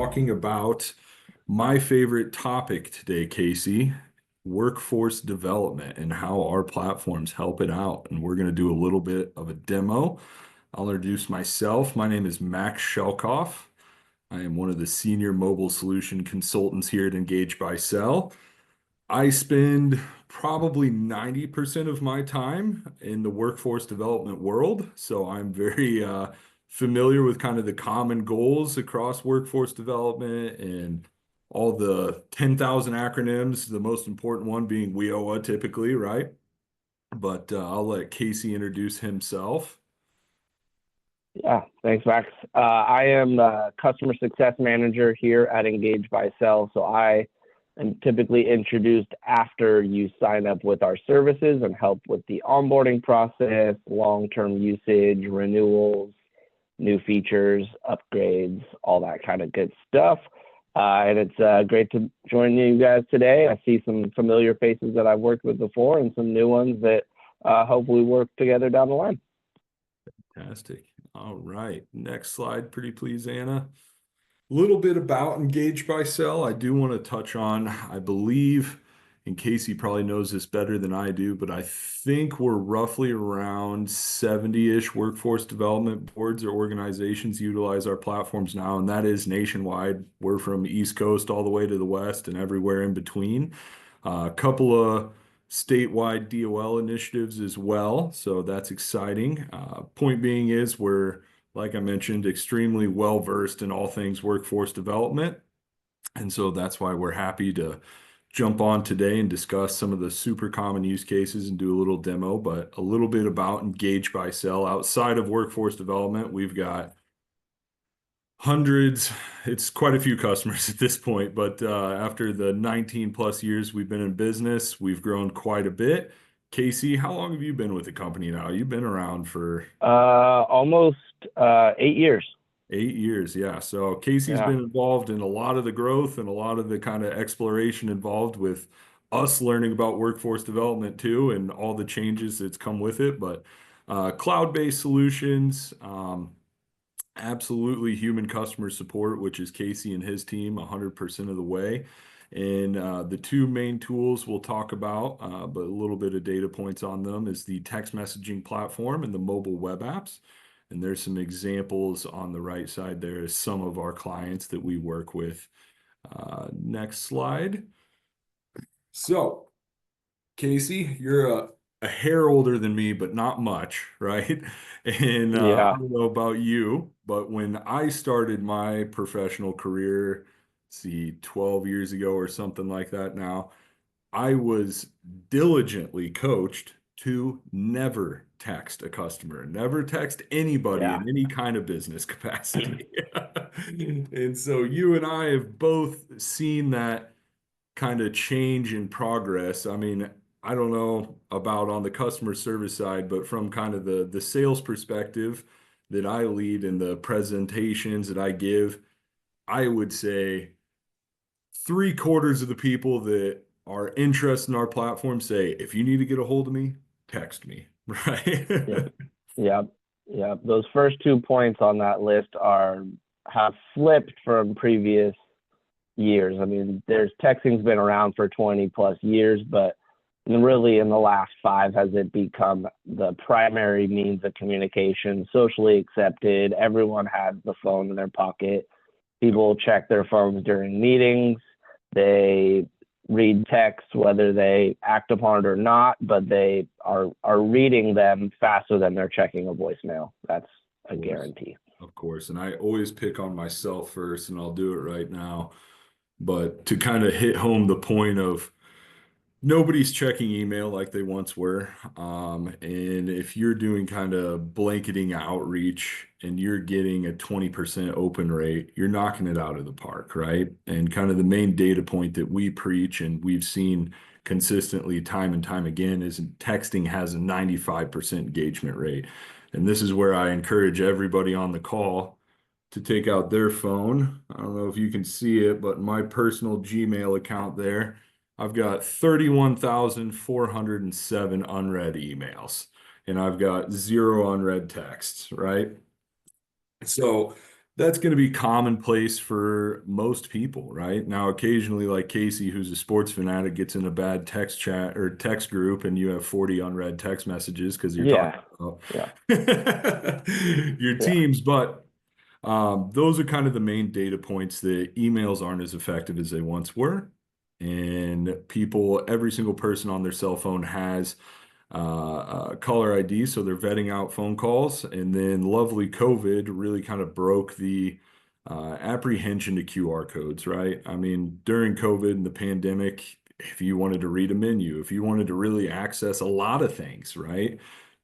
talking about my favorite topic today, Casey, workforce development and how our platforms help it out. And we're going to do a little bit of a demo. I'll introduce myself. My name is Max Shelkoff. I am one of the senior mobile solution consultants here at Engage by Cell. I spend probably 90% of my time in the workforce development world. So I'm very familiar with kind of the common goals across workforce development and all the 10,000 acronyms, the most important one being WIOA typically, right? But I'll let Casey introduce himself. Yeah, thanks, Max. I am the customer success manager here at Engage by Cell. So I am typically introduced after you sign up with our services and help with the onboarding process, long-term usage, renewals, new features, upgrades, all that kind of good stuff. And it's great to join you guys today. I see some familiar faces that I've worked with before and some new ones that hopefully work together down the line. Fantastic. All right. Next slide, pretty please, Anna. A little bit about Engage by Cell. I do want to touch on, I believe, and Casey probably knows this better than I do, but I think we're roughly around 70-ish workforce development boards or organizations utilize our platforms now, and that is nationwide. We're from East Coast all the way to the West and everywhere in between. A couple of statewide DOL initiatives as well, so that's exciting. Point being is we're, like I mentioned, extremely well versed in all things workforce development. And so that's why we're happy to jump on today and discuss some of the super common use cases and do a little demo, but a little bit about Engage by Cell. Outside of workforce development, we've got hundreds, it's quite a few customers at this point, but after the 19 plus years we've been in business, we've grown quite a bit. Casey, how long have you been with the company now? You've been around for almost 8 years. 8 years, yeah. So Casey's been involved in a lot of the growth and a lot of the kind of exploration involved with us learning about workforce development too, and all the changes that's come with it. But cloud-based solutions, absolutely human customer support, which is Casey and his team 100% of the way. And the two main tools we'll talk about, but a little bit of data points on them, is the text messaging platform and the mobile web apps. And there's some examples on the right side there is some of our clients that we work with. Next slide. So, Casey, you're a hair older than me, but not much, right? And I don't know about you, but when I started my professional career, see, 12 years ago or something like that now, I was diligently coached to never text a customer, never text anybody in any kind of business capacity. And so you and I have both seen that kind of change in progress. I mean, I don't know about on the customer service side, but from kind of the sales perspective that I lead and the presentations that I give, I would say 3/4 of the people that are interested in our platform say, if you need to get a hold of me, text me, right? Yeah. Those first 2 points on that list have flipped from previous years. I mean, texting's been around for 20 plus years, but really in the last 5 has it become the primary means of communication, socially accepted. Everyone has the phone in their pocket. People check their phones during meetings. They read text, whether they act upon it or not, but they are reading them faster than they're checking a voicemail. That's a guarantee. Of course. And I always pick on myself first, and I'll do it right now. But to kind of hit home the point of nobody's checking email like they once were. And if you're doing kind of blanketing outreach and you're getting a 20% open rate, you're knocking it out of the park, right? And kind of the main data point that we preach and we've seen consistently time and time again is texting has a 95% engagement rate. And this is where I encourage everybody on the call to take out their phone. I don't know if you can see it, but my personal Gmail account there, I've got 31,407 unread emails, and I've got 0 unread texts, right? So That's going to be commonplace for most people, right? Now, occasionally, like Casey, who's a sports fanatic, gets in a bad text chat or text group, and you have 40 unread text messages because you're talking Yeah, about yeah, your yeah. teams. But those are kind of the main data points that emails aren't as effective as they once were. And people, every single person on their cell phone has caller ID, so they're vetting out phone calls. And then lovely COVID really kind of broke the apprehension to QR codes, right? I mean, during COVID and the pandemic, if you wanted to read a menu, if you wanted to really access a lot of things, right?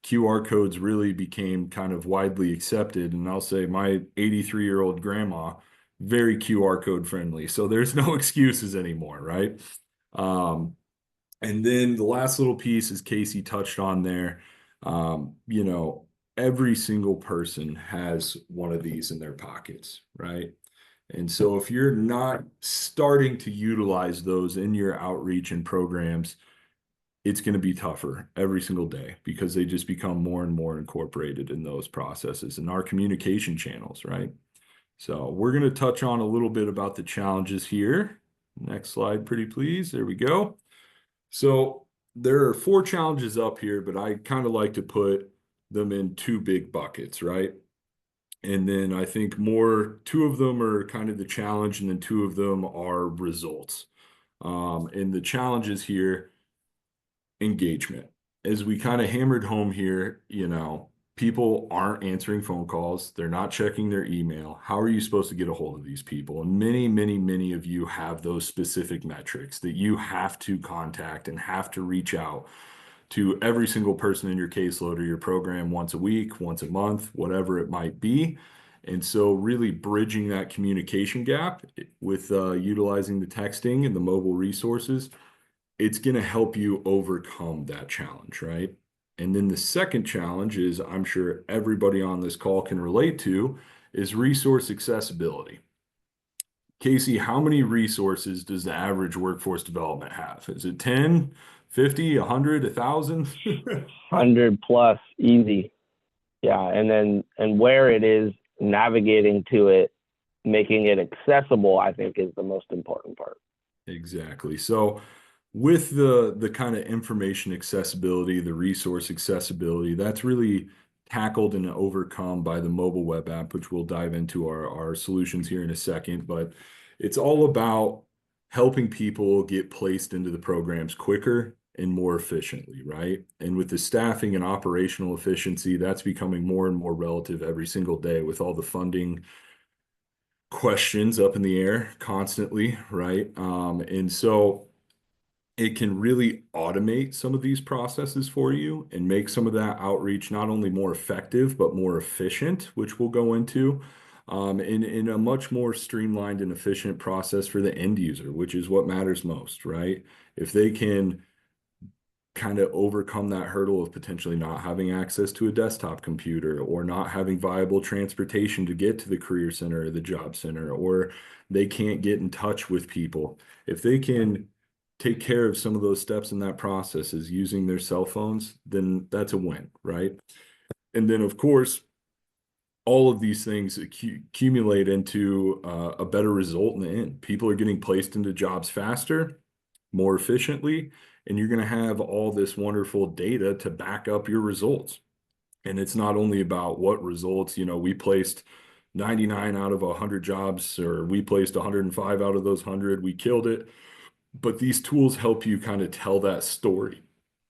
QR codes really became kind of widely accepted. And I'll say my 83-year-old grandma, very QR code friendly. So there's no excuses anymore, right? Um, and then the last little piece, as Casey touched on there, you know, every single person has one of these in their pockets, right? And so if you're not starting to utilize those in your outreach and programs, it's going to be tougher every single day because they just become more and more incorporated in those processes and our communication channels, right? So we're going to touch on a little bit about the challenges here. Next slide, pretty please. There we go. So there are 4 challenges up here, but I kind of like to put them in 2 big buckets, right? And then I think 2 of them are kind of the challenge, and then 2 of them are results. And the challenges here, engagement. As we kind of hammered home here, people aren't answering phone calls. They're not checking their email. How are you supposed to get a hold of these people? And many, many, many of you have those specific metrics that you have to contact and have to reach out to every single person in your caseload or your program once a week, once a month, whatever it might be. And so really bridging that communication gap with utilizing the texting and the mobile resources, it's going to help you overcome that challenge, right? And then the second challenge is, I'm sure everybody on this call can relate to, is resource accessibility. Casey, how many resources does the average workforce development have? Is it 10, 50, 100, 1,000? 100 plus easy. Yeah, and where it is, navigating to it, making it accessible, I think is the most important part. Exactly. So with the kind of information accessibility, the resource accessibility, that's really tackled and overcome by the mobile web app, which we'll dive into our solutions here in a second. But it's all about helping people get placed into the programs quicker and more efficiently, right? And with the staffing and operational efficiency, that's becoming more and more relative every single day with all the funding questions up in the air constantly, right? And so it can really automate some of these processes for you and make some of that outreach not only more effective, but more efficient, which we'll go into, in a much more streamlined and efficient process for the end user, which is what matters most, right? If they can kind of overcome that hurdle of potentially not having access to a desktop computer or not having viable transportation to get to the career center or the job center, or they can't get in touch with people. If they can take care of some of those steps in that process is using their cell phones, then that's a win, right? And then, of course, all of these things accumulate into a better result in the end. People are getting placed into jobs faster, more efficiently, and you're going to have all this wonderful data to back up your results. And it's not only about what results, we placed 99 out of 100 jobs, or we placed 105 out of those 100, we killed it. But these tools help you kind of tell that story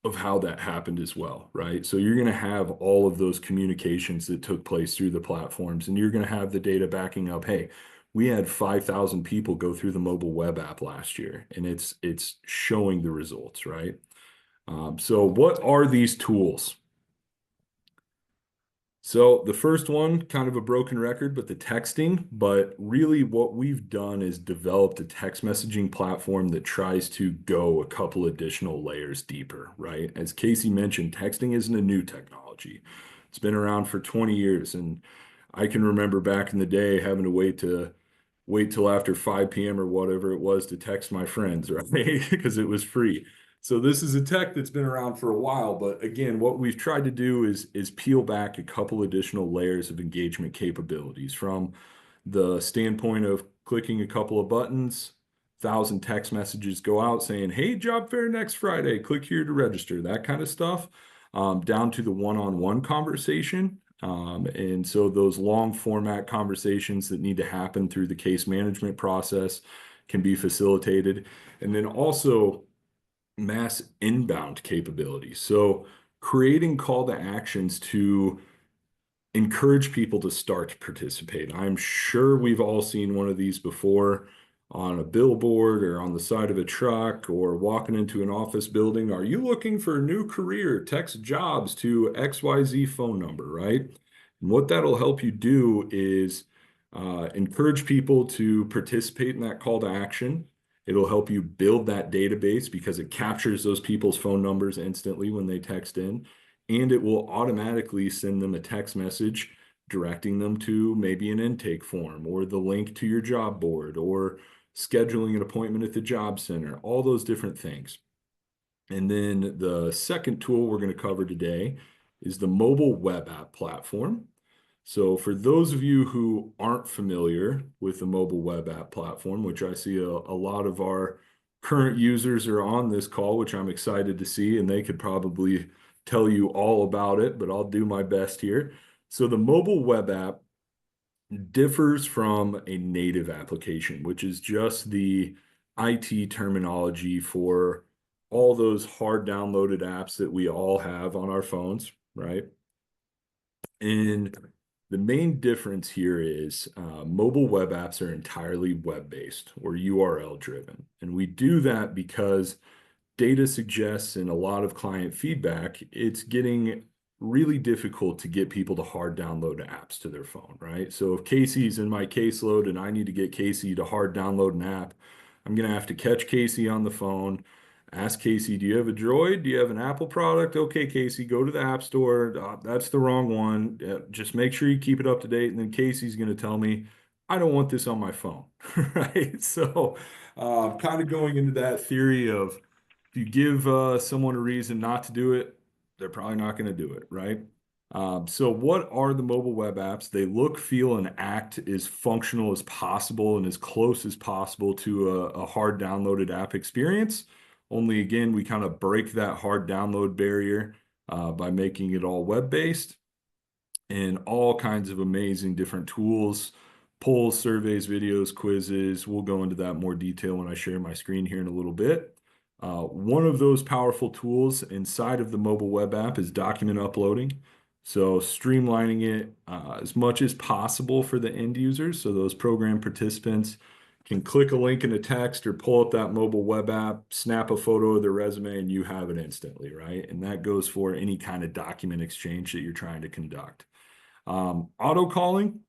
of how that happened as well, right? So you're going to have all of those communications that took place through the platforms, and you're going to have the data backing up, hey, we had 5,000 people go through the mobile web app last year, and it's showing the results, right? So what are these tools? So the first one, kind of a broken record, but the texting. But really, what we've done is developed a text messaging platform that tries to go a couple additional layers deeper, right? As Casey mentioned, texting isn't a new technology. It's been around for 20 years, and I can remember back in the day having to wait till after 5 p.m. or whatever it was to text my friends, right? Because it was free. So this is a tech that's been around for a while, but again, what we've tried to do is peel back a couple additional layers of engagement capabilities from the standpoint of clicking a couple of buttons, 1,000 text messages go out saying, hey, job fair next Friday, click here to register, that kind of stuff, down to the one-on-one conversation. And so those long format conversations that need to happen through the case management process can be facilitated. And then also mass inbound capabilities. So creating call to actions to encourage people to start to participate. I'm sure we've all seen one of these before on a billboard or on the side of a truck or walking into an office building. Are you looking for a new career? Text jobs to XYZ phone number, right? And what that'll help you do is encourage people to participate in that call to action. It'll help you build that database because it captures those people's phone numbers instantly when they text in, and it will automatically send them a text message directing them to maybe an intake form or the link to your job board or scheduling an appointment at the job center, all those different things. And then the second tool we're going to cover today is the mobile web app platform. So for those of you who aren't familiar with the mobile web app platform, which I see a lot of our current users are on this call, which I'm excited to see, and they could probably tell you all about it, but I'll do my best here. So the mobile web app differs from a native application, which is just the IT terminology for all those hard downloaded apps that we all have on our phones, right? And the main difference here is mobile web apps are entirely web-based or URL driven. And we do that because data suggests in a lot of client feedback, it's getting really difficult to get people to hard download apps to their phone, right? So if Casey's in my caseload and I need to get Casey to hard download an app, I'm going to have to catch Casey on the phone, ask Casey, do you have a Droid? Do you have an Apple product? Okay, Casey, go to the App Store. That's the wrong one. Just make sure you keep it up to date. And then Casey's going to tell me, I don't want this on my phone, right? So kind of going into that theory of if you give someone a reason not to do it, they're probably not going to do it, right? So what are the mobile web apps? They look, feel, and act as functional as possible and as close as possible to a hard downloaded app experience. Only again, we kind of break that hard download barrier by making it all web-based, and all kinds of amazing different tools, polls, surveys, videos, quizzes. We'll go into that more detail when I share my screen here in a little bit. One of those powerful tools inside of the mobile web app is document uploading. So streamlining it as much as possible for the end users. So those program participants can click a link in a text or pull up that mobile web app, snap a photo of their resume, and you have it instantly, right? And that goes for any kind of document exchange that you're trying to conduct. Auto calling.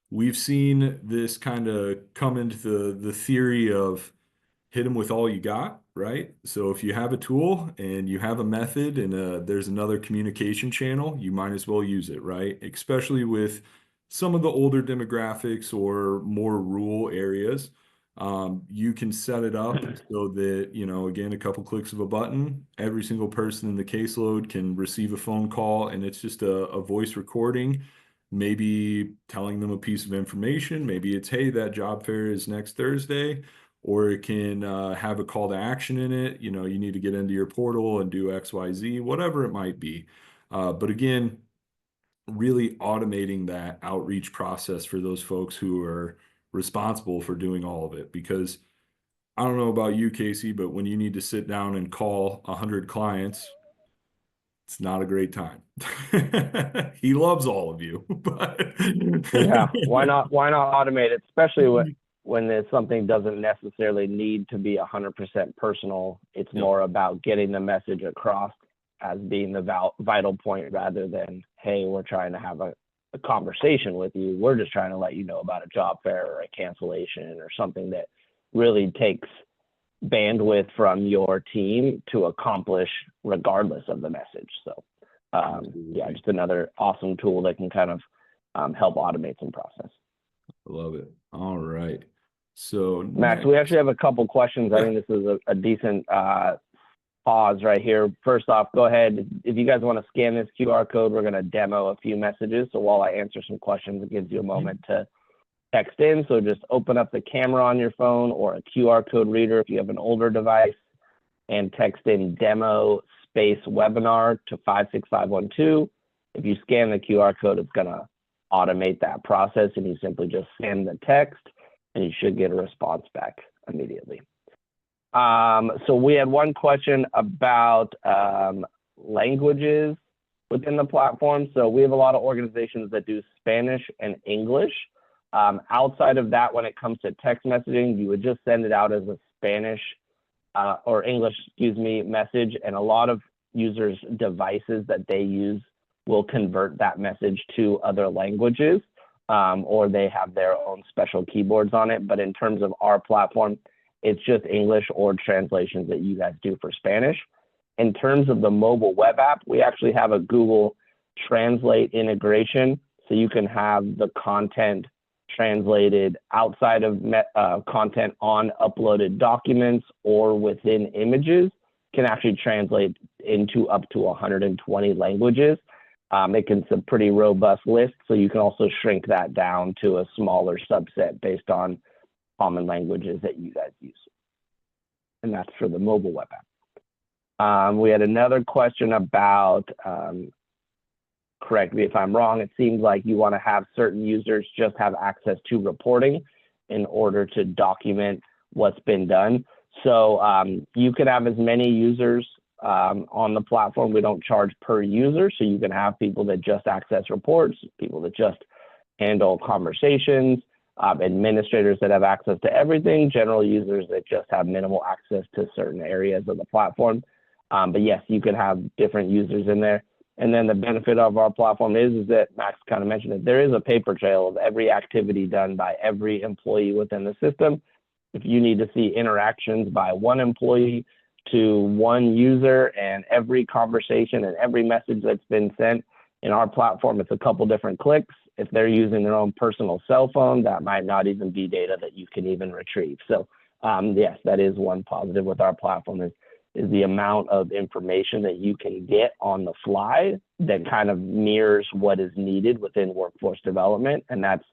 We've seen this kind of come into the theory of hit them with all you got, right? So if you have a tool and you have a method and there's another communication channel, you might as well use it, right? Especially with some of the older demographics or more rural areas. You can set it up so that, you know, again, a couple clicks of a button, every single person in the caseload can receive a phone call, and it's just a voice recording, maybe telling them a piece of information. Maybe it's, hey, that job fair is next Thursday, or it can have a call to action in it. You know, you need to get into your portal and do XYZ, whatever it might be. But again, really automating that outreach process for those folks who are responsible for doing all of it. Because I don't know about you, Casey, but when you need to sit down and call 100 clients, it's not a great time. He loves all of you, but Yeah, why not automate it, especially when there's something doesn't necessarily need to be 100% personal. It's Yep. more about getting the message across as being the vital point rather than, hey, we're trying to have a conversation with you. We're just trying to let you know about a job fair or a cancellation or something that really takes bandwidth from your team to accomplish regardless of the message. So yeah, just another awesome tool that can kind of help automate some process. I love it. All right. So Max, we actually have a couple questions. I think this is a decent pause right here. First off, go ahead. If you guys want to scan this QR code, we're going to demo a few messages. So while I answer some questions, it gives you a moment to text in. So just open up the camera on your phone or a QR code reader if you have an older device and text in demo space webinar to 56512. If you scan the QR code, it's going to automate that process, and you simply just send the text and you should get a response back immediately. So we had one question about languages within the platform. So we have a lot of organizations that do Spanish and English. Outside of that, when it comes to text messaging, you would just send it out as a Spanish or English, message. And a lot of users' devices that they use will convert that message to other languages, or they have their own special keyboards on it. But in terms of our platform, it's just English or translations that you guys do for Spanish. In terms of the mobile web app, we actually have a Google Translate integration. So you can have the content translated outside of content on uploaded documents or within images, can actually translate into up to 120 languages. It's a pretty robust list, so you can also shrink that down to a smaller subset based on common languages that you guys use. And that's for the mobile web app. We had another question about, correct me if I'm wrong, it seems like you want to have certain users just have access to reporting in order to document what's been done. So you can have as many users on the platform. We don't charge per user, so you can have people that just access reports, people that just handle conversations, administrators that have access to everything, general users that just have minimal access to certain areas of the platform. But yes, you can have different users in there. And then the benefit of our platform is that Max kind of mentioned it, there is a paper trail of every activity done by every employee within the system. If you need to see interactions by one employee to one user and every conversation and every message that's been sent in our platform, it's a couple different clicks. If they're using their own personal cell phone, that might not even be data that you can even retrieve. So yes, that is one positive with our platform is the amount of information that you can get on the fly that kind of mirrors what is needed within workforce development. And that's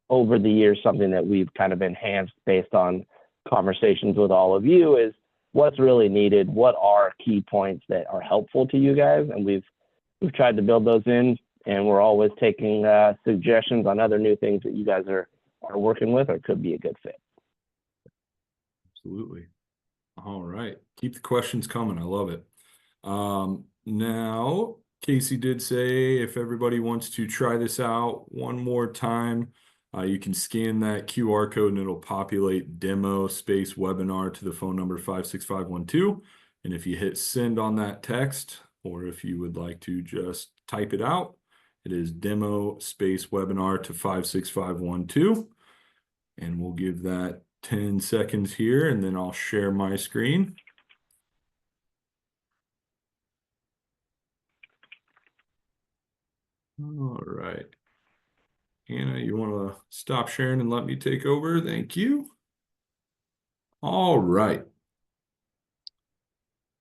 over the years something that we've kind of enhanced based on conversations with all of you is what's really needed, what are key points that are helpful to you guys. And we've tried to build those in, and we're always taking suggestions on other new things that you guys are working with or could be a good fit. Absolutely. All right. Keep the questions coming. I love it. Now, Casey did say if everybody wants to try this out one more time, you can scan that QR code and it'll populate demo space webinar to the phone number 56512. And if you hit send on that text, or if you would like to just type it out, it is demo space webinar to 56512. And we'll give that 10 seconds here, and then I'll share my screen. All right. Anna, you want to stop sharing and let me take over? Thank you. All right.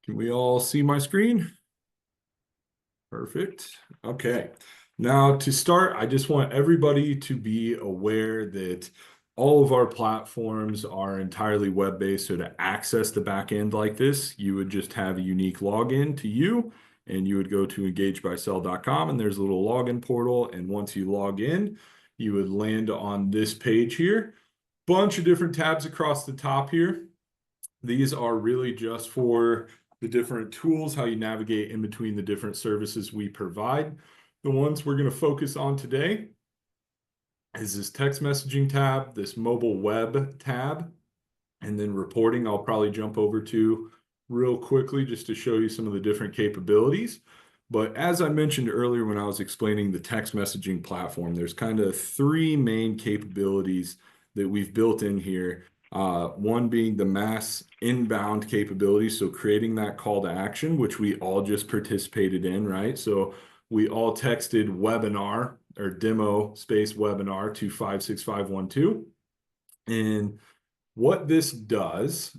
Can we all see my screen? Perfect. Okay. Now to start, I just want everybody to be aware that all of our platforms are entirely web-based. So to access the back end like this, you would just have a unique login to you, and you would go to engagebycell.com, and there's a little login portal. And once you log in, you would land on this page here. Bunch of different tabs across the top here. These are really just for the different tools, how you navigate in between the different services we provide. The ones we're going to focus on today is this text messaging tab, this mobile web tab, and then reporting I'll probably jump over to real quickly just to show you some of the different capabilities. But as I mentioned earlier when I was explaining the text messaging platform, there's kind of three main capabilities that we've built in here. One being the mass inbound capability, so creating that call to action, which we all just participated in, right? So we all texted webinar or demo space webinar to 56512. And What this does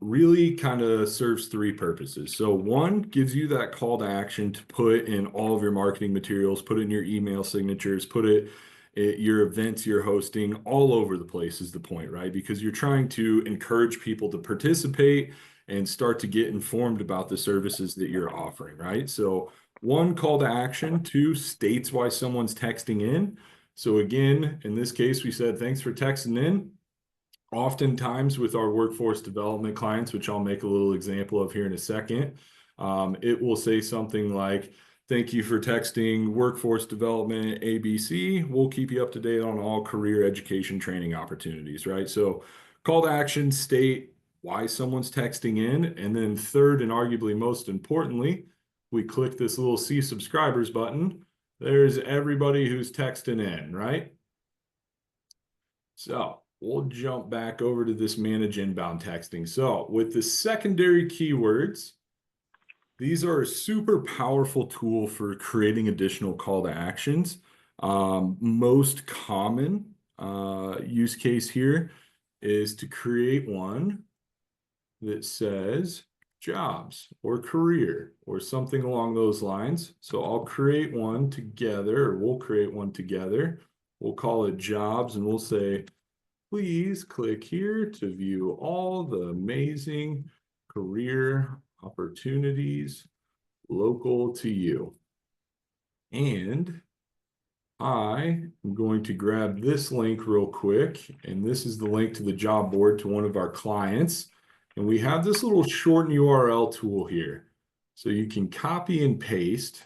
really kind of serves three purposes. So one, gives you that call to action to put in all of your marketing materials, put it in your email signatures, put it at your events you're hosting, all over the place is the point, right? Because you're trying to encourage people to participate and start to get informed about the services that you're offering, right? So one, call to action. Two, states why someone's texting in. So again, in this case, we said, thanks for texting in. Oftentimes with our workforce development clients, which I'll make a little example of here in a second, it will say something like, thank you for texting workforce development ABC. We'll keep you up to date on all career education training opportunities, right? So call to action, state why someone's texting in. And then third, and arguably most importantly, we click this little see subscribers button. There's everybody who's texting in, right? So we'll jump back over to this manage inbound texting. So with the secondary keywords, these are a super powerful tool for creating additional call to actions. Most common use case here is to create one that says jobs or career or something along those lines. So I'll create one together, or we'll create one together. We'll call it jobs, and we'll say, please click here to view all the amazing career opportunities local to you. And I am going to grab this link real quick, and this is the link to the job board to one of our clients. And we have this little shorten URL tool here. So you can copy and paste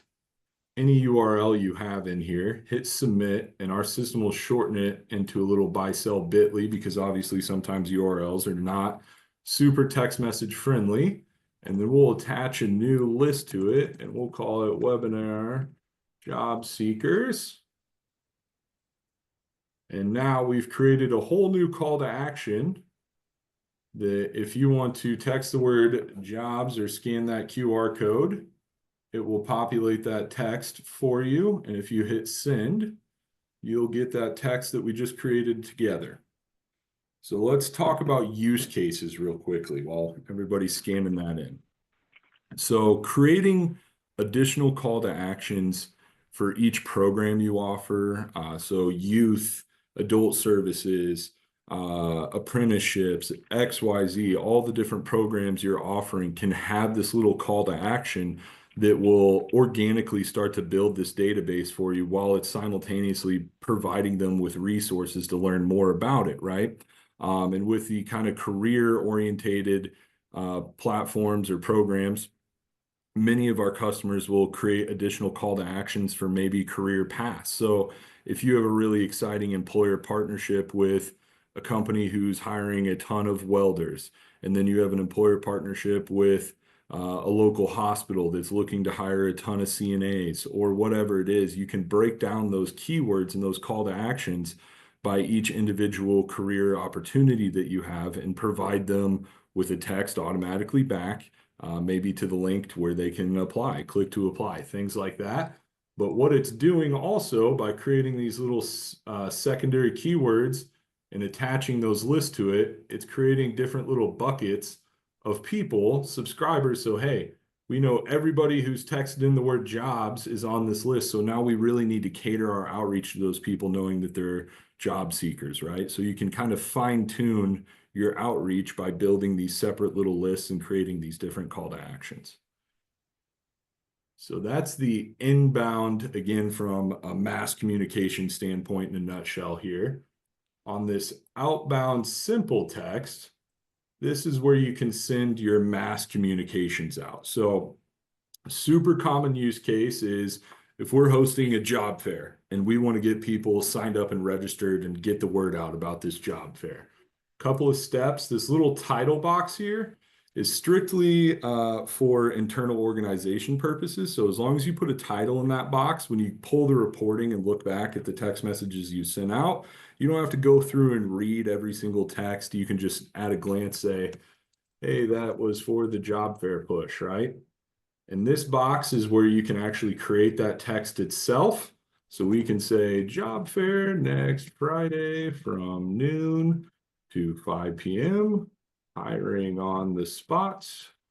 any URL you have in here, hit submit, and our system will shorten it into a little buy sell bit.ly, because obviously sometimes URLs are not super text message friendly. And then we'll attach a new list to it, and we'll call it webinar job seekers. And now we've created a whole new call to action that if you want to text the word jobs or scan that QR code, it will populate that text for you. And if you hit send, you'll get that text that we just created together. So let's talk about use cases real quickly while everybody's scanning that in. So creating additional call to actions for each program you offer. So youth, adult services, apprenticeships, XYZ, all the different programs you're offering can have this little call to action that will organically start to build this database for you while it's simultaneously providing them with resources to learn more about it, right? And with the kind of career-orientated platforms or programs, many of our customers will create additional call to actions for maybe career paths. So if you have a really exciting employer partnership with a company who's hiring a ton of welders, and then you have an employer partnership with a local hospital that's looking to hire a ton of CNAs or whatever it is, you can break down those keywords and those call to actions by each individual career opportunity that you have and provide them with a text automatically back, maybe to the link to where they can apply, click to apply, things like that. But what it's doing also by creating these little secondary keywords and attaching those lists to it, it's creating different little buckets of people, subscribers. So, hey, we know everybody who's texted in the word jobs is on this list. So now we really need to cater our outreach to those people, knowing that they're job seekers, right? So you can kind of fine tune your outreach by building these separate little lists and creating these different call to actions. So that's the inbound, again, from a mass communication standpoint in a nutshell here. On this outbound simple text, this is where you can send your mass communications out. So a super common use case is if we're hosting a job fair and we want to get people signed up and registered and get the word out about this job fair. Couple of steps. This little title box here is strictly for internal organization purposes. So as long as you put a title in that box, when you pull the reporting and look back at the text messages you sent out, you don't have to go through and read every single text. You can just at a glance say, hey, that was for the job fair push, right? And this box is where you can actually create that text itself. So we can say job fair next Friday from noon to 5 p.m. Hiring on the spot.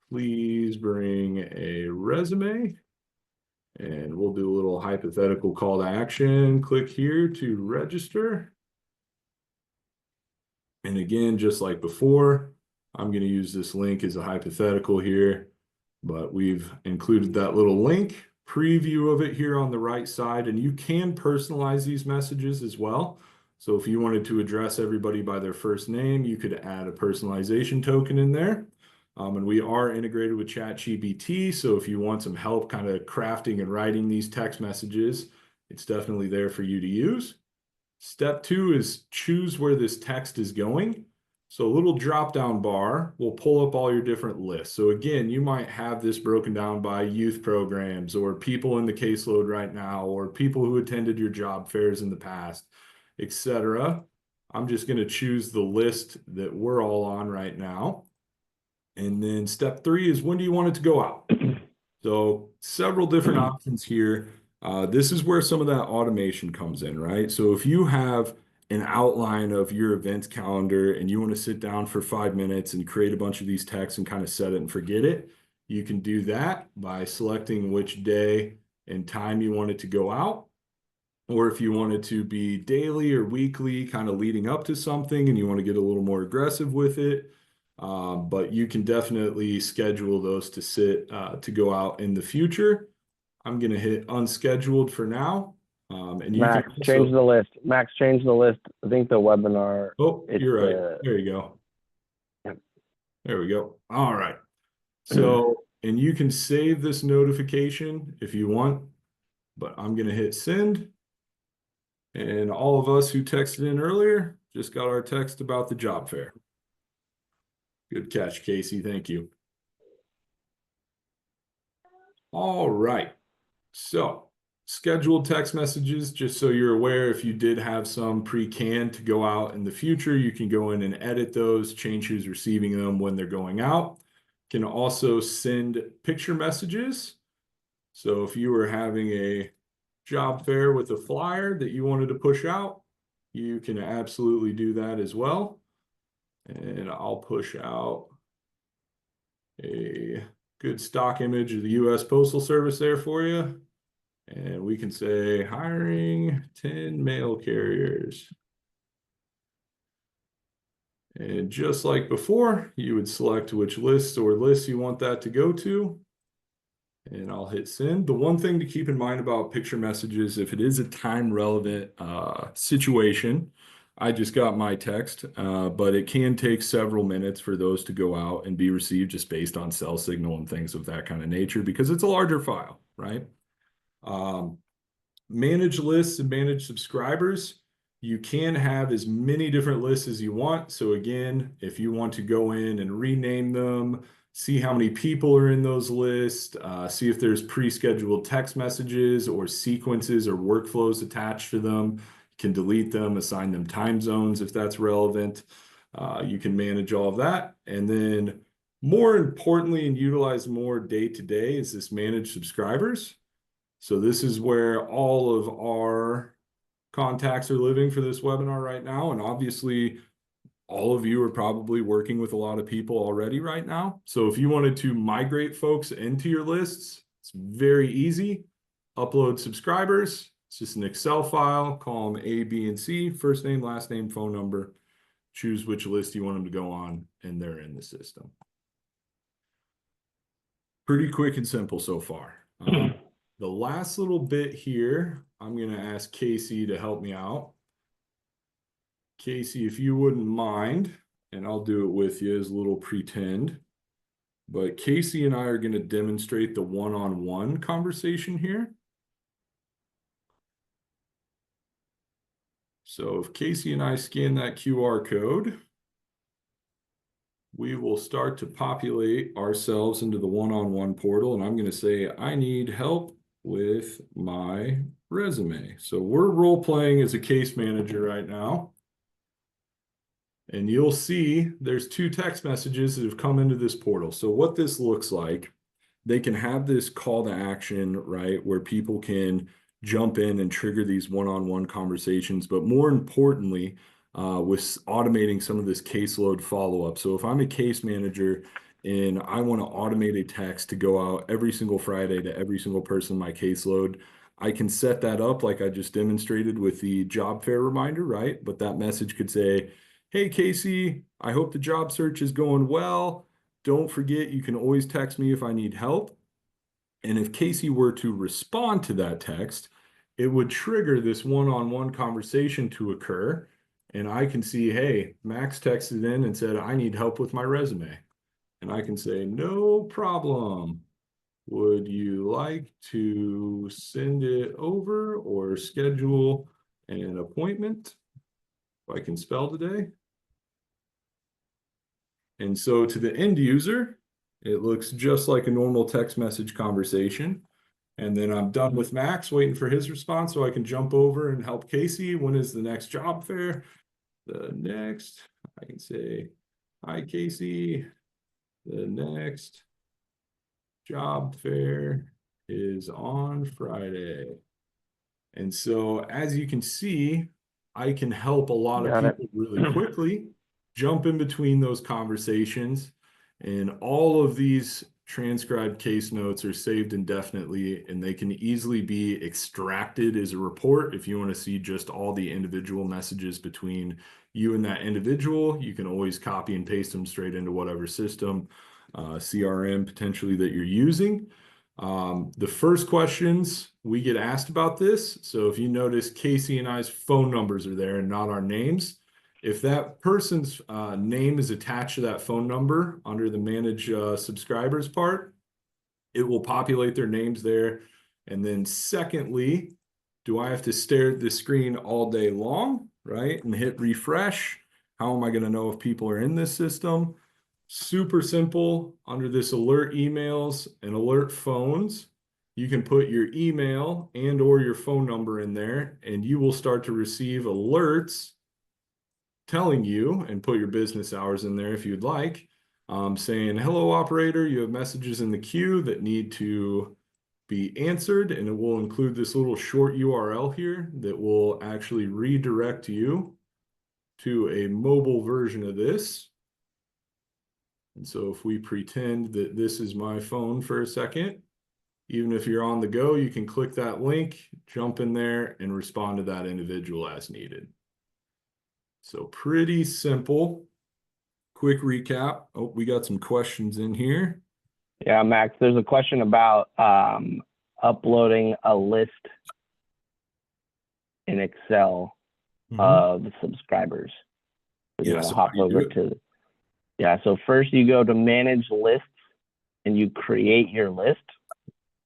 Please bring a resume. And we'll do a little hypothetical call to action. Click here to register. And again, just like before, I'm going to use this link as a hypothetical here, but we've included that little link preview of it here on the right side, and you can personalize these messages as well. So if you wanted to address everybody by their first name, you could add a personalization token in there. And we are integrated with ChatGPT, so if you want some help kind of crafting and writing these text messages, it's definitely there for you to use. Step 2 is choose where this text is going. So a little drop-down bar will pull up all your different lists. So again, you might have this broken down by youth programs or people in the caseload right now, or people who attended your job fairs in the past, etc. I'm just going to choose the list that we're all on right now. And then step 3 is when do you want it to go out? So several different options here. This is where some of that automation comes in, right? So if you have an outline of your events calendar and you want to sit down for 5 minutes and create a bunch of these texts and kind of set it and forget it, you can do that by selecting which day and time you want it to go out. Or if you want it to be daily or weekly, kind of leading up to something and you want to get a little more aggressive with it. But you can definitely schedule those to sit to go out in the future. I'm going to hit unscheduled for now. And you Max, can also... change the list. Max, change the list. I think the webinar. Oh, you're right. There you go. Yep. There we go. All right. So, and you can save this notification if you want, but I'm going to hit send. And all of us who texted in earlier just got our text about the job fair. Good catch, Casey. Thank you. All right. So scheduled text messages, just so you're aware, if you did have some pre-canned to go out in the future, you can go in and edit those, change who's receiving them when they're going out. Can also send picture messages. So if you were having a job fair with a flyer that you wanted to push out, you can absolutely do that as well. And I'll push out a good stock image of the U.S. Postal Service there for you. And we can say hiring 10 mail carriers. And just like before, you would select which lists you want that to go to. And I'll hit send. The one thing to keep in mind about picture messages, if it is a time relevant situation, I just got my text, but it can take several minutes for those to go out and be received just based on cell signal and things of that kind of nature, because it's a larger file, right? Manage lists and manage subscribers. You can have as many different lists as you want. So again, if you want to go in and rename them, see how many people are in those lists, see if there's pre-scheduled text messages or sequences or workflows attached to them. You can delete them, assign them time zones if that's relevant. You can manage all of that. And then more importantly, and utilize more day to day, is this manage subscribers. So this is where all of our contacts are living for this webinar right now. And obviously, all of you are probably working with a lot of people already right now. So if you wanted to migrate folks into your lists, it's very easy. Upload subscribers. It's just an Excel file, call them A, B, and C, first name, last name, phone number. Choose which list you want them to go on, and they're in the system. Pretty quick and simple so far. The last little bit here, I'm going to ask Casey to help me out. Casey, if you wouldn't mind, and I'll do it with you as a little pretend, but Casey and I are going to demonstrate the one-on-one conversation here. So if Casey and I scan that QR code, we will start to populate ourselves into the one-on-one portal, and I'm going to say, I need help with my resume. So we're role-playing as a case manager right now. And you'll see there's 2 text messages that have come into this portal. So what this looks like, they can have this call to action, right, where people can jump in and trigger these one-on-one conversations. But more importantly, with automating some of this caseload follow-up. So if I'm a case manager and I want to automate a text to go out every single Friday to every single person in my caseload, I can set that up like I just demonstrated with the job fair reminder, right? But that message could say, hey, Casey, I hope the job search is going well. Don't forget, you can always text me if I need help. And if Casey were to respond to that text, it would trigger this one-on-one conversation to occur. And I can see, hey, Max texted in and said, I need help with my resume. And I can say, no problem. Would you like to send it over or schedule an appointment? If I can spell today. And so to the end user, it looks just like a normal text message conversation. And then I'm done with Max, waiting for his response so I can jump over and help Casey. When is the next job fair? I can say, hi, Casey. The next job fair is on Friday. And so as you can see, I can help a lot of Got it. people really quickly, jump in between those conversations, and all of these transcribed case notes are saved indefinitely, and they can easily be extracted as a report. If you want to see just all the individual messages between you and that individual, you can always copy and paste them straight into whatever system, CRM potentially that you're using. The first questions we get asked about this. So if you notice, Casey and I's phone numbers are there and not our names. If that person's name is attached to that phone number under the manage subscribers part, it will populate their names there. And then secondly, do I have to stare at the screen all day long, right? And hit refresh? How am I going to know if people are in this system? Super simple. Under this alert emails and alert phones, you can put your email and or your phone number in there, and you will start to receive alerts telling you, and put your business hours in there if you'd like, saying, hello, operator, you have messages in the queue that need to be answered, and it will include this little short URL here that will actually redirect you to a mobile version of this. And so if we pretend that this is my phone for a second, even if you're on the go, you can click that link, jump in there, and respond to that individual as needed. So pretty simple. Quick recap. Oh, we got some questions in here. Yeah, Max, there's a question about uploading a list in Excel of the subscribers. So Yeah, so hop over to, so first you go to manage lists and you create your list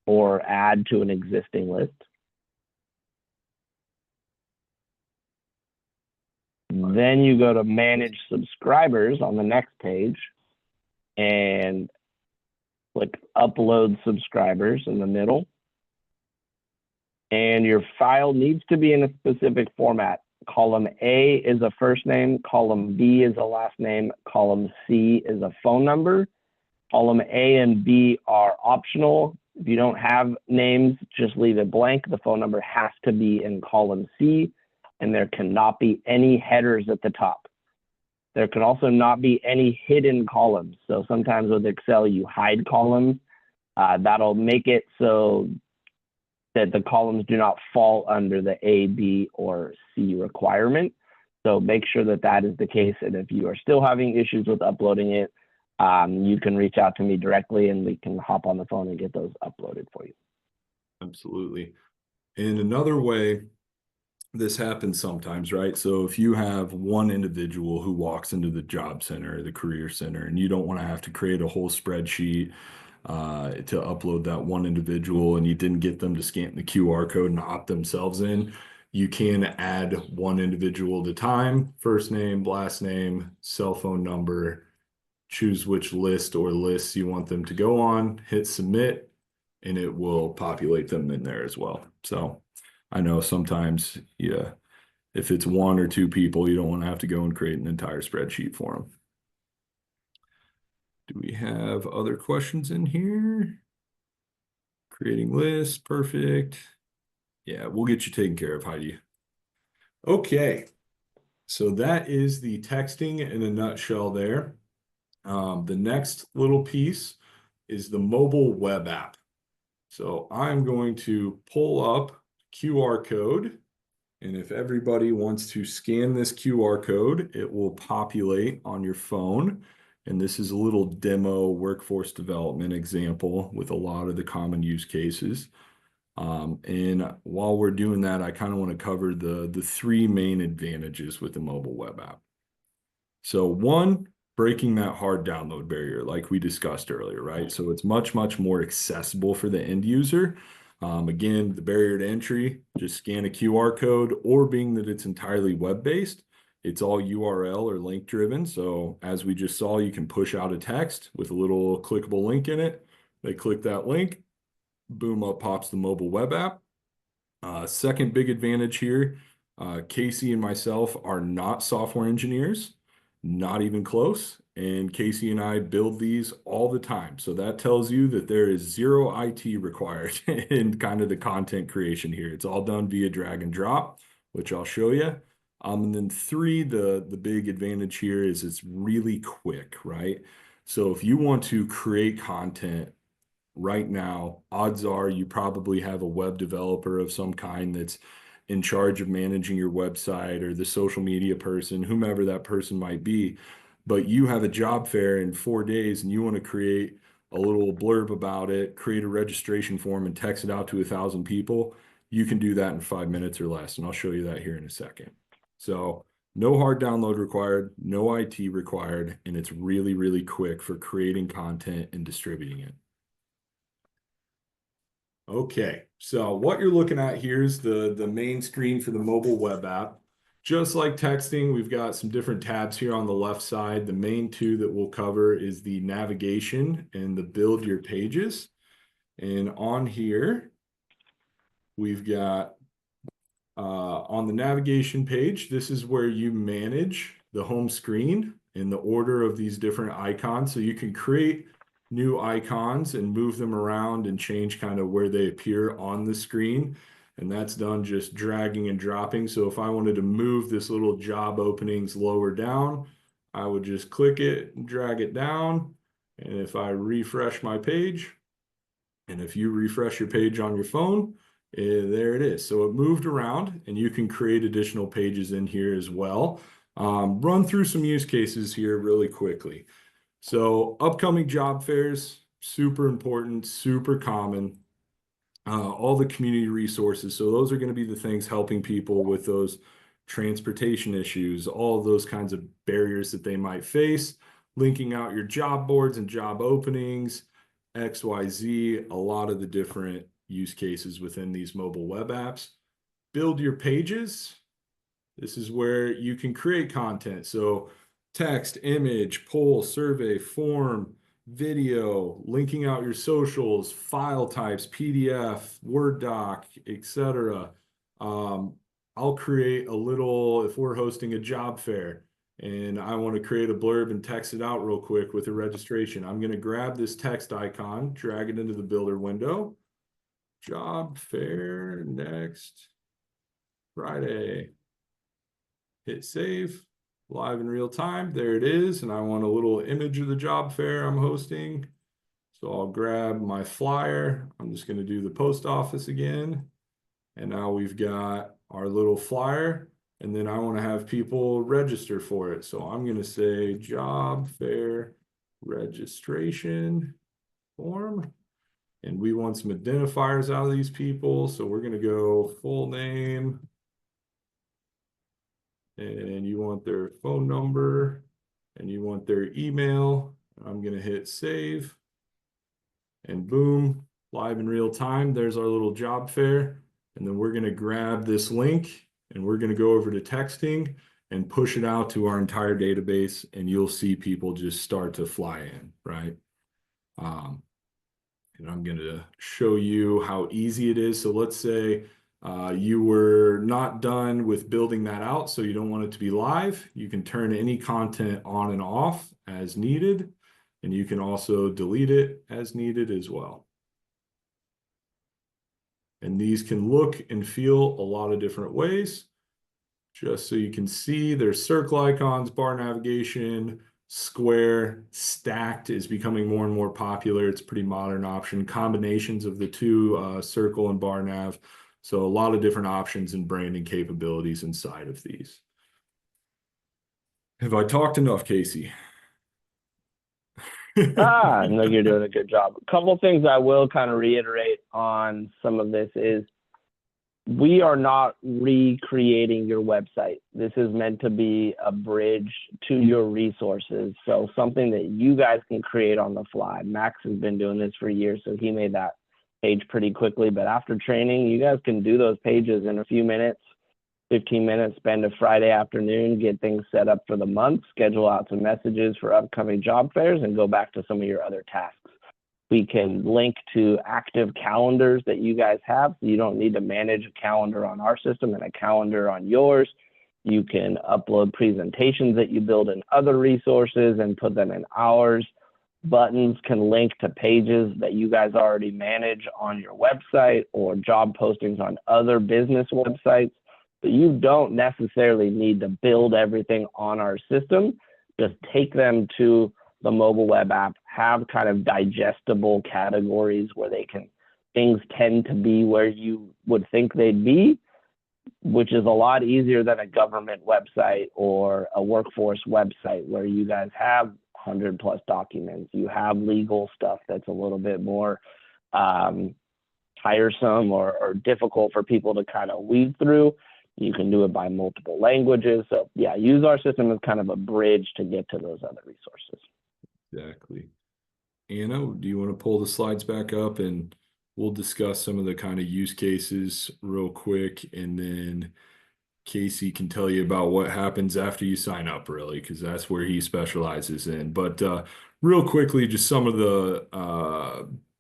or add to an existing list. Then you go to manage subscribers on the next page and click upload subscribers in the middle. And your file needs to be in a specific format. Column A is a first name, column B is a last name, column C is a phone number. Column A and B are optional. If you don't have names, just leave it blank. The phone number has to be in column C, and there cannot be any headers at the top. There can also not be any hidden columns. So sometimes with Excel, you hide columns. That'll make it so that the columns do not fall under the A, B, or C requirement. So make sure that that is the case. And if you are still having issues with uploading it, you can reach out to me directly and we can hop on the phone and get those uploaded for you. Absolutely. And another way this happens sometimes, right? So if you have one individual who walks into the job center or the career center and you don't want to have to create a whole spreadsheet to upload that one individual, and you didn't get them to scan the QR code and opt themselves in, you can add one individual at a time, first name, last name, cell phone number, choose which list or lists you want them to go on, hit submit, and it will populate them in there as well. So I know sometimes, yeah, if it's one or two people, you don't want to have to go and create an entire spreadsheet for them. Do we have other questions in here? Creating lists, perfect. Yeah, we'll get you taken care of, Heidi. Okay, So that is the texting in a nutshell there. The next little piece is the mobile web app. So I'm going to pull up QR code. And if everybody wants to scan this QR code, it will populate on your phone. And this is a little demo workforce development example with a lot of the common use cases. And while we're doing that, I kind of want to cover the three main advantages with the mobile web app. So one, breaking that hard download barrier, like we discussed earlier, right? So it's much, much more accessible for the end user. Again, the barrier to entry, just scan a QR code, or being that it's entirely web-based, it's all URL or link driven. So as we just saw, you can push out a text with a little clickable link in it. They click that link, boom, up pops the mobile web app. Second big advantage here, Casey and myself are not software engineers, not even close. And Casey and I build these all the time. So that tells you that there is zero IT required in kind of the content creation here. It's all done via drag and drop, which I'll show you. And then three, the big advantage here is it's really quick, right? So if you want to create content right now, odds are you probably have a web developer of some kind that's in charge of managing your website, or the social media person, whomever that person might be. But you have a job fair in 4 days and you want to create a little blurb about it, create a registration form and text it out to 1,000 people. You can do that in 5 minutes or less. And I'll show you that here in a second. So no hard download required, no IT required, and it's really, really quick for creating content and distributing it. Okay, so what you're looking at here is the main screen for the mobile web app. Just like texting, we've got some different tabs here on the left side. The main two that we'll cover is the navigation and the build your pages. And on here, we've got on the navigation page, this is where you manage the home screen in the order of these different icons. So you can create new icons and move them around and change kind of where they appear on the screen. And that's done just dragging and dropping. So if I wanted to move this little job openings lower down, I would just click it and drag it down. And if I refresh my page, and if you refresh your page on your phone, there it is. So it moved around, and you can create additional pages in here as well. Run through some use cases here really quickly. So upcoming job fairs, super important, super common. All the community resources. So those are going to be the things helping people with those transportation issues, all of those kinds of barriers that they might face, linking out your job boards and job openings, XYZ, a lot of the different use cases within these mobile web apps. Build your pages. This is where you can create content. So text, image, poll, survey, form, video, linking out your socials, file types, PDF, Word doc, etc. I'll create a little, if we're hosting a job fair and I want to create a blurb and text it out real quick with a registration, I'm going to grab this text icon, drag it into the builder window. Job fair next Friday. Hit save. Live in real time. There it is. And I want a little image of the job fair I'm hosting. So I'll grab my flyer. I'm just going to do the post office again. And now we've got our little flyer. And then I want to have people register for it. So I'm going to say job fair registration form. And we want some identifiers out of these people. So we're going to go full name. And you want their phone number and you want their email. I'm going to hit save and boom, live in real time. There's our little job fair. And then we're going to grab this link and we're going to go over to texting and push it out to our entire database. And you'll see people just start to fly in, right? And I'm going to show you how easy it is. So let's say you were not done with building that out, so you don't want it to be live. You can turn any content on and off as needed, and you can also delete it as needed as well. And these can look and feel a lot of different ways. just so you can see, there's circle icons, bar navigation, square, stacked is becoming more and more popular. It's a pretty modern option. Combinations of the two, circle and bar nav. So a lot of different options and branding capabilities inside of these. Have I talked enough, Casey? No, you're doing a good job. A couple things I will kind of reiterate on some of this is we are not recreating your website. This is meant to be a bridge to your resources. So something that you guys can create on the fly. Max has been doing this for years, so he made that page pretty quickly. But after training, you guys can do those pages in a few minutes, 15 minutes, spend a Friday afternoon, get things set up for the month, schedule out some messages for upcoming job fairs, and go back to some of your other tasks. We can link to active calendars that you guys have, so you don't need to manage a calendar on our system and a calendar on yours. You can upload presentations that you build in other resources and put them in ours. Buttons can link to pages that you guys already manage on your website or job postings on other business websites. But you don't necessarily need to build everything on our system. Just take them to the mobile web app, have kind of digestible categories where things tend to be where you would think they'd be, which is a lot easier than a government website or a workforce website where you guys have 100+ documents. You have legal stuff that's a little bit more tiresome or difficult for people to kind of weed through. You can do it by multiple languages. So yeah, use our system as kind of a bridge to get to those other resources. Exactly. Anna, do you want to pull the slides back up and we'll discuss some of the kind of use cases real quick, and then Casey can tell you about what happens after you sign up, really, because that's where he specializes in. But real quickly, just some of the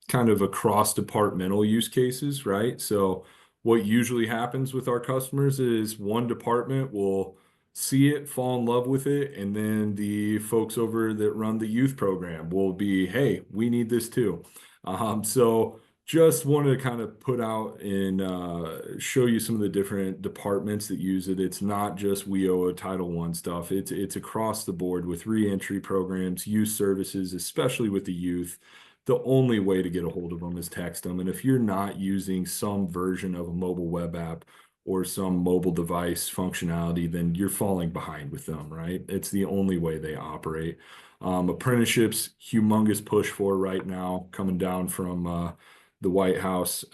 kind of across departmental use cases, right? So what usually happens with our customers is one department will see it, fall in love with it, and then the folks over that run the youth program will be, hey, we need this too. So just wanted to kind of put out and show you some of the different departments that use it. It's not just WIOA Title I stuff. It's across the board with reentry programs, youth services, especially with the youth. The only way to get a hold of them is text them. And if you're not using some version of a mobile web app or some mobile device functionality, then you're falling behind with them, right? It's the only way they operate. Apprenticeships, humongous push for right now, coming down from the White House.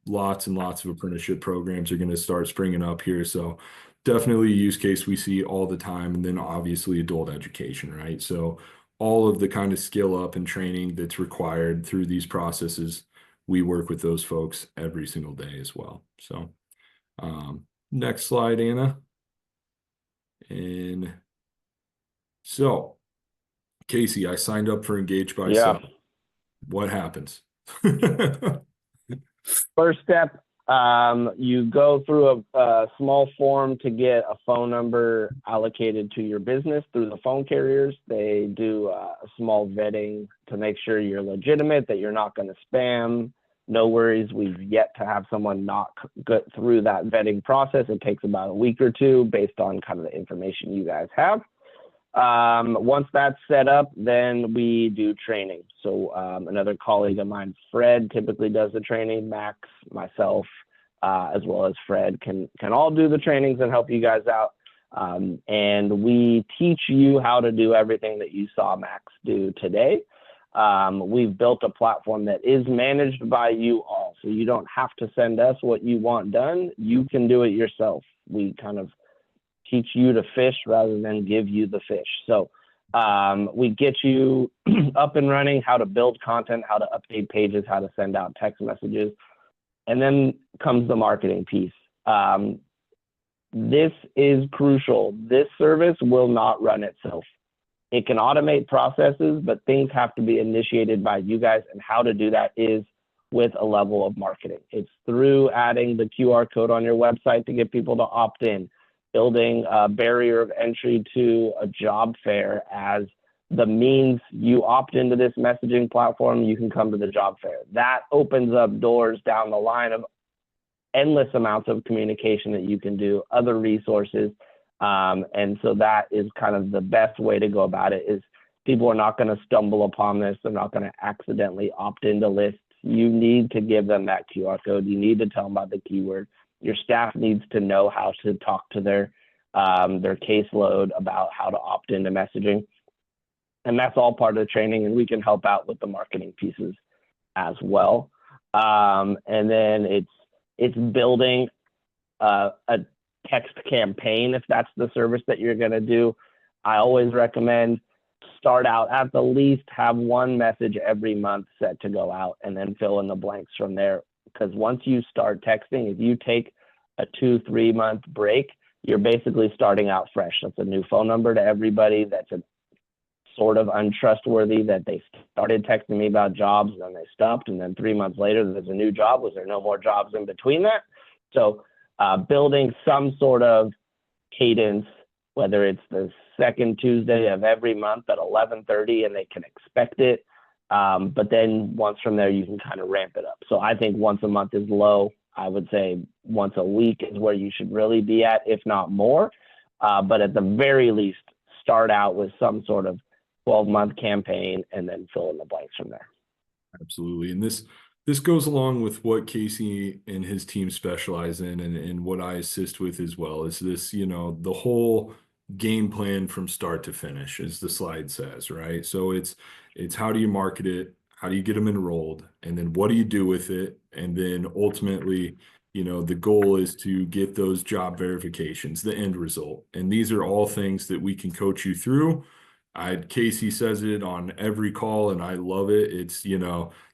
Lots and lots of apprenticeship programs are going to start springing up here. So definitely a use case we see all the time. And then obviously adult education, right? So all of the kind of skill up and training that's required through these processes, we work with those folks every single day as well. So next slide, Anna. And so, Casey, I signed up for Engage by Sub. What happens? First step, you go through a small form to get a phone number allocated to your business through the phone carriers. They do a small vetting to make sure you're legitimate, that you're not going to spam. No worries, we've yet to have someone not get through that vetting process. It takes about a week or two based on kind of the information you guys have. Once that's set up, then we do training. So another colleague of mine, Fred, typically does the training. Max, myself, as well as Fred can all do the trainings and help you guys out. And we teach you how to do everything that you saw Max do today. We've built a platform that is managed by you all. So you don't have to send us what you want done. You can do it yourself. We kind of teach you to fish rather than give you the fish. So we get you up and running, how to build content, how to update pages, how to send out text messages. And then comes the marketing piece. This is crucial. This service will not run itself. It can automate processes, but things have to be initiated by you guys, and how to do that is with a level of marketing. It's through adding the QR code on your website to get people to opt in, building a barrier of entry to a job fair as the means you opt into this messaging platform, you can come to the job fair. That opens up doors down the line of endless amounts of communication that you can do, other resources. And so that is kind of the best way to go about it. Is people are not going to stumble upon this. They're not going to accidentally opt into lists. You need to give them that QR code. You need to tell them about the keyword. Your staff needs to know how to talk to their caseload about how to opt into messaging. And that's all part of the training, and we can help out with the marketing pieces as well. And then it's building a text campaign if that's the service that you're going to do. I always recommend start out at the least, have one message every month set to go out, and then fill in the blanks from there. Because once you start texting, if you take a 2-3 month break, you're basically starting out fresh. That's a new phone number to everybody. That's a sort of untrustworthy that they started texting me about jobs and then they stopped. And then 3 months later, there's a new job. Was there no more jobs in between that? So building some sort of cadence, whether it's the second Tuesday of every month at 11:30 and they can expect it. But then once from there, you can kind of ramp it up. So I think once a month is low. I would say once a week is where you should really be at, if not more. But at the very least, start out with some sort of 12-month campaign and then fill in the blanks from there. Absolutely. And this goes along with what Casey and his team specialize in, and what I assist with as well, is this, the whole game plan from start to finish, as the slide says, right? So it's how do you market it? How do you get them enrolled? And then what do you do with it? And then ultimately, the goal is to get those job verifications, the end result. And these are all things that we can coach you through. Casey says it on every call, and I love it. It's,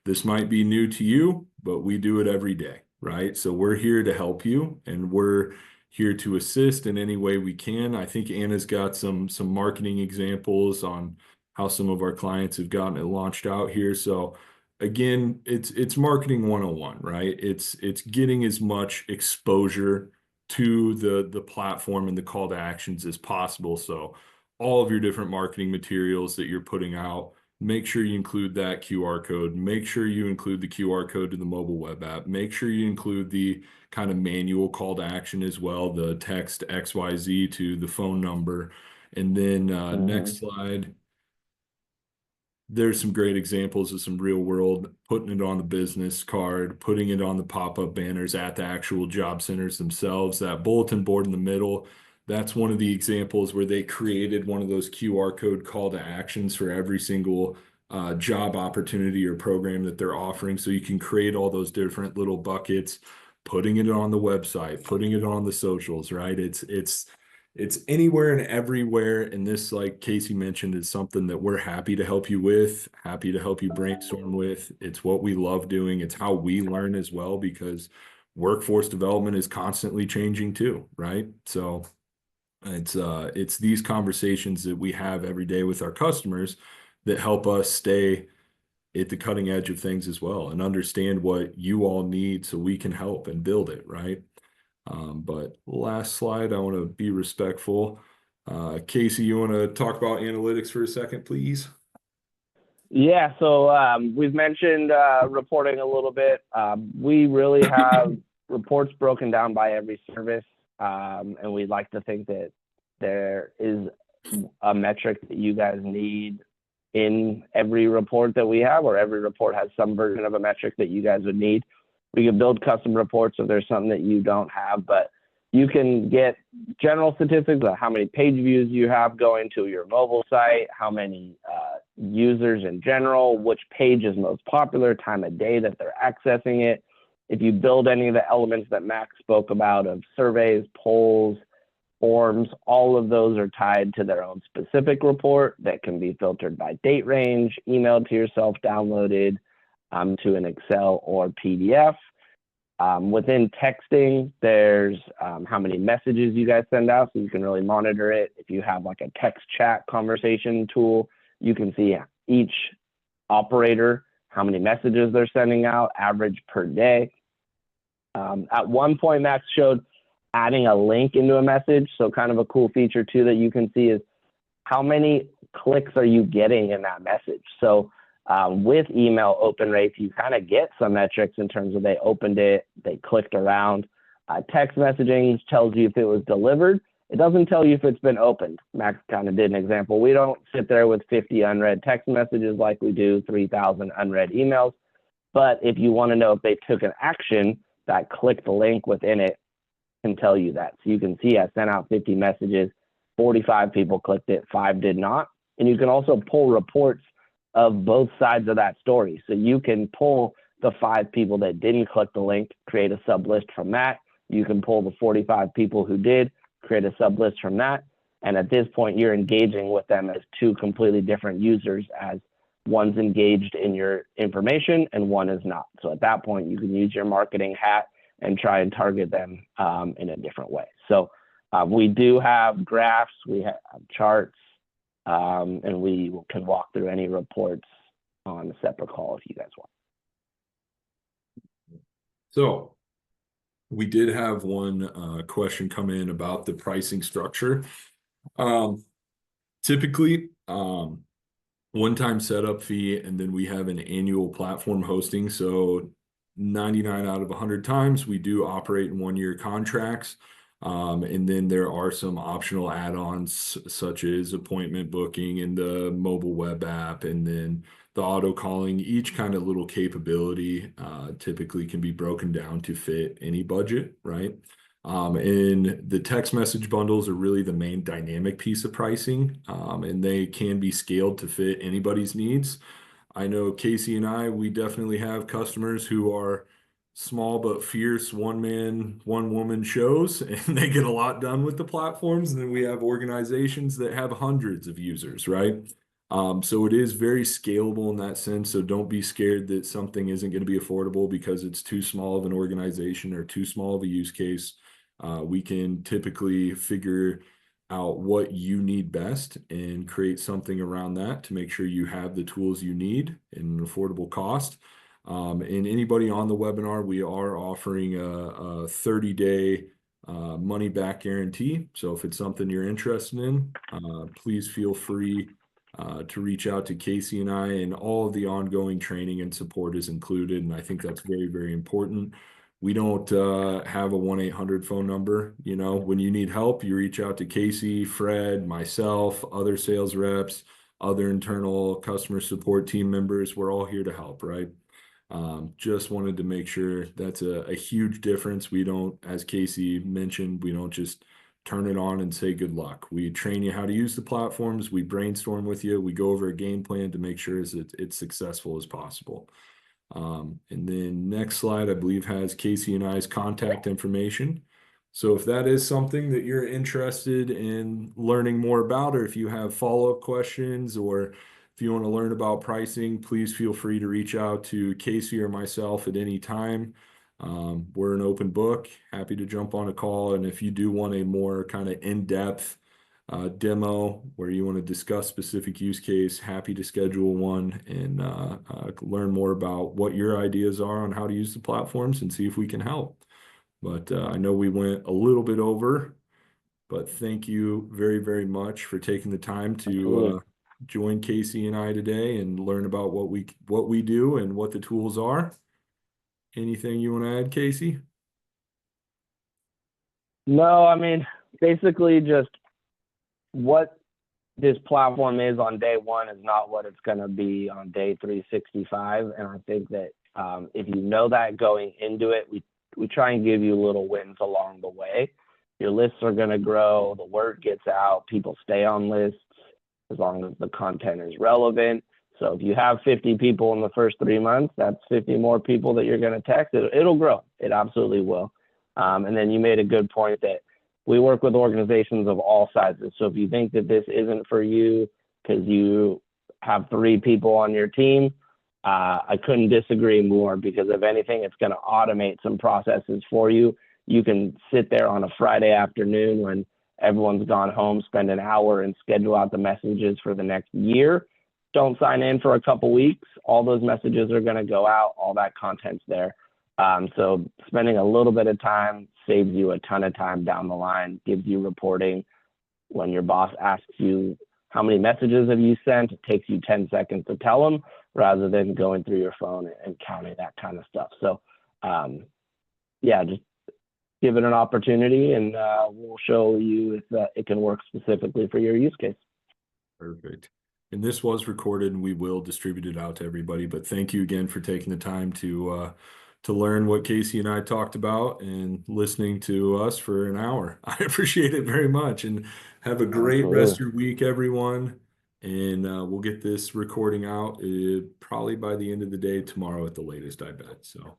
this might be new to you, but we do it every day, right? So we're here to help you, and we're here to assist in any way we can. I think Anna's got some marketing examples on how some of our clients have gotten it launched out here. So again, it's marketing 101, right? It's getting as much exposure to the platform and the call to actions as possible. So all of your different marketing materials that you're putting out, make sure you include that QR code. Make sure you include the QR code to the mobile web app. Make sure you include the kind of manual call to action as well, the text XYZ to the phone number. And then next slide. There's some great examples of some real world, putting it on the business card, putting it on the pop-up banners at the actual job centers themselves. That bulletin board in the middle, that's one of the examples where they created one of those QR code call to actions for every single job opportunity or program that they're offering. So you can create all those different little buckets, putting it on the website, putting it on the socials, right? It's anywhere and everywhere. And this, like Casey mentioned, is something that we're happy to help you with, happy to help you brainstorm with. It's what we love doing. It's how we learn as well, because workforce development is constantly changing too, right? So it's these conversations that we have every day with our customers that help us stay at the cutting edge of things as well, and understand what you all need so we can help and build it, right? But last slide, I want to be respectful. Casey, you want to talk about analytics for a second, please? Yeah, so we've mentioned reporting a little bit. We really have reports broken down by every service, and we'd like to think that there is a metric that you guys need in every report that we have, or every report has some version of a metric that you guys would need. We can build custom reports if there's something that you don't have, but you can get general statistics of how many page views you have going to your mobile site, how many users in general, which page is most popular, time of day that they're accessing it. If you build any of the elements that Max spoke about of surveys, polls, forms, all of those are tied to their own specific report that can be filtered by date range, emailed to yourself, downloaded to an Excel or PDF. Within texting, there's how many messages you guys send out, so you can really monitor it. If you have like a text chat conversation tool, you can see each operator, how many messages they're sending out, average per day. At one point, Max showed adding a link into a message. So kind of a cool feature too that you can see is how many clicks are you getting in that message. So With email open rates, you kind of get some metrics in terms of they opened it, they clicked around. Text messaging tells you if it was delivered. It doesn't tell you if it's been opened. Max kind of did an example. We don't sit there with 50 unread text messages like we do 3,000 unread emails. But if you want to know if they took an action, that click the link within it can tell you that. So you can see I sent out 50 messages, 45 people clicked it, 5 did not. And you can also pull reports of both sides of that story. So you can pull the 5 people that didn't click the link, create a sub list from that. You can pull the 45 people who did, create a sub list from that. And at this point, you're engaging with them as 2 completely different users, as one's engaged in your information and one is not. So at that point, you can use your marketing hat and try and target them in a different way. So we do have graphs, we have charts, and we can walk through any reports on a separate call if you guys want. So we did have one question come in about the pricing structure. Typically, one-time setup fee, and then we have an annual platform hosting. So 99 out of 100 times we do operate in 1-year contracts. And then there are some optional add-ons such as appointment booking and the mobile web app, and then the auto calling. Each kind of little capability typically can be broken down to fit any budget, right? And the text message bundles are really the main dynamic piece of pricing, and they can be scaled to fit anybody's needs. I know Casey and I, we definitely have customers who are small but fierce one-man, one-woman shows, and they get a lot done with the platforms. And then we have organizations that have hundreds of users, right? So it is very scalable in that sense. So don't be scared that something isn't going to be affordable because it's too small of an organization or too small of a use case. We can typically figure out what you need best and create something around that to make sure you have the tools you need in an affordable cost. And anybody on the webinar, we are offering a 30-day money back guarantee. So if it's something you're interested in, please feel free to reach out to Casey and I, and all of the ongoing training and support is included. And I think that's very, very important. We don't have a 1-800 phone number. You know, when you need help, you reach out to Casey, Fred, myself, other sales reps, other internal customer support team members. We're all here to help, right? Just wanted to make sure that's a huge difference. We don't, as Casey mentioned, we don't just turn it on and say good luck. We train you how to use the platforms. We brainstorm with you. We go over a game plan to make sure it's successful as possible. And then next slide, I believe, has Casey and I's contact information. So if that is something that you're interested in learning more about, or if you have follow-up questions, or if you want to learn about pricing, please feel free to reach out to Casey or myself at any time. We're an open book, happy to jump on a call. And if you do want a more kind of in-depth demo where you want to discuss specific use case, happy to schedule one and learn more about what your ideas are on how to use the platforms and see if we can help. But I know we went a little bit over, but thank you very, very much for taking the time to join Casey and I today and learn about what we do and what the tools are. Anything you want to add, Casey? No, I mean, basically just what this platform is on day 1 is not what it's going to be on day 365. And I think that if you know that going into it, we try and give you little wins along the way. Your lists are going to grow, the word gets out, people stay on lists as long as the content is relevant. So if you have 50 people in the first 3 months, that's 50 more people that you're going to text. It'll grow. It absolutely will. And then you made a good point that we work with organizations of all sizes. So if you think that this isn't for you because you have 3 people on your team, I couldn't disagree more, because if anything, it's going to automate some processes for you. You can sit there on a Friday afternoon when everyone's gone home, spend an hour and schedule out the messages for the next year. Don't sign in for a couple weeks. All those messages are going to go out. All that content's there. So spending a little bit of time saves you a ton of time down the line, gives you reporting. When your boss asks you how many messages have you sent? It takes you 10 seconds to tell them rather than going through your phone and counting that kind of stuff. So, yeah, just give it an opportunity, and we'll show you if it can work specifically for your use case. Perfect. And this was recorded, and we will distribute it out to everybody. But thank you again for taking the time to learn what Casey and I talked about and listening to us for an hour. I appreciate it very much, and have a great rest of your week, everyone. And we'll get this recording out probably by the end of the day tomorrow at the latest, I bet. So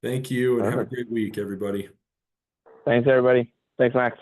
thank you, and have a great week, everybody. Thanks, everybody. Thanks, Max.